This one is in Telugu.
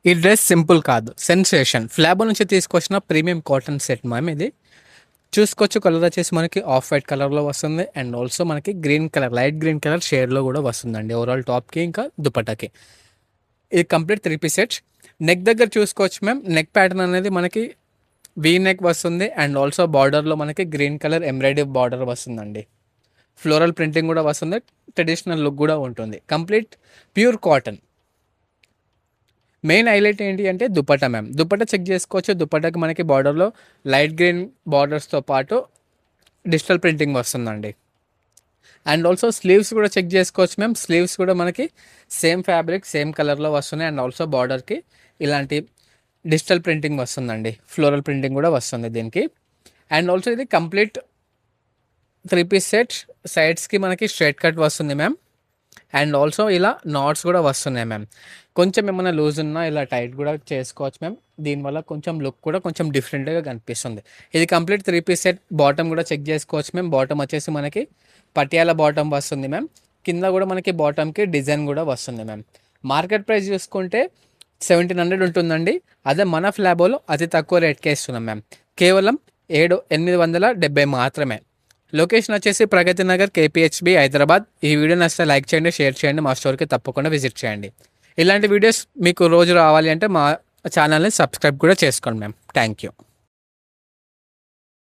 ఈ డ్రెస్ సింపుల్ కాదు, సెన్సేషన్. ఫ్లాబో నుంచి తీసుకొచ్చిన ప్రీమియం కాటన్ సెట్ మ్యామ్ ఇది. చూసుకోవచ్చు, కలర్ వచ్చేసి మనకి ఆఫ్ వైట్ కలర్లో వస్తుంది అండ్ ఆల్సో మనకి green colour, light green colour షేడ్లో కూడా వస్తుందండి ఓవరాల్ టాప్కి ఇంకా దుపట్టాకి. ఇది కంప్లీట్ 3 పీస్ సెట్. నెక్ దగ్గర చూసుకోవచ్చు మ్యామ్, నెక్ ప్యాటర్న్ అనేది మనకి వీ నెక్ వస్తుంది అండ్ ఆల్సో బార్డర్లో మనకి గ్రీన్ కలర్ ఎంబ్రాయిడరీ బార్డర్ వస్తుందండి. ఫ్లోరల్ ప్రింటింగ్ కూడా వస్తుంది, ట్రెడిషనల్ లుక్ కూడా ఉంటుంది. Complete pure cotton. Main highlight ఏంటి అంటే దుపట్టా మ్యామ్. దుపట్టా చెక్ చేసుకోవచ్చు. దుపట్టాకి మనకి బార్డర్లో లైట్ గ్రీన్ బార్డర్స్తో పాటు డిజిటల్ ప్రింటింగ్ వస్తుందండి. అండ్ ఆల్సో స్లీవ్స్ కూడా చెక్ చేసుకోవచ్చు మ్యామ్. స్లీవ్స్ కూడా మనకి సేమ్ ఫ్యాబ్రిక్, సేమ్ కలర్లో వస్తున్నాయి అండ్ ఆల్సో బార్డర్కి ఇలాంటి డిజిటల్ ప్రింటింగ్ వస్తుందండి. ఫ్లోరల్ ప్రింటింగ్ కూడా వస్తుంది దీనికి. అండ్ ఆల్సో ఇది కంప్లీట్ 3 పీస్ సెట్. సైడ్స్కి మనకి స్ట్రైట్ కట్ వస్తుంది మ్యామ్. అండ్ ఆల్సో ఇలా నాట్స్ కూడా వస్తున్నాయి మ్యామ్. కొంచెం ఏమైనా లూజ్ ఉన్నా ఇలా టైట్ కూడా చేసుకోవచ్చు మ్యామ్. దీనివల్ల కొంచెం లుక్ కూడా కొంచెం డిఫరెంట్గా కనిపిస్తుంది. ఇది కంప్లీట్ 3 పీస్ సెట్. బాటమ్ కూడా చెక్ చేసుకోవచ్చు మ్యామ్. బాటమ్ వచ్చేసి మనకి పటియాలా బాటమ్ వస్తుంది మ్యామ్. కింద కూడా మనకి బాటమ్కి డిజైన్ కూడా వస్తుంది మ్యామ్. మార్కెట్ ప్రైస్ చూసుకుంటే 1700 ఉంటుందండి. అదే మన ఫ్లాబోలో అతి తక్కువ రేట్కే ఇస్తున్నాం మ్యామ్. కేవలం 870 మాత్రమే. లొకేషన్ వచ్చేసి ప్రగతి నగర్, కేపీహెచ్బి, హైదరాబాద్. ఈ వీడియో నచ్చితే లైక్ చేయండి, షేర్ చేయండి, మా స్టోర్కి తప్పకుండా విజిట్ చేయండి. ఇలాంటి వీడియోస్ మీకు రోజు రావాలి అంటే మా ఛానల్ని సబ్స్క్రైబ్ కూడా చేసుకోండి మ్యామ్. Thank you.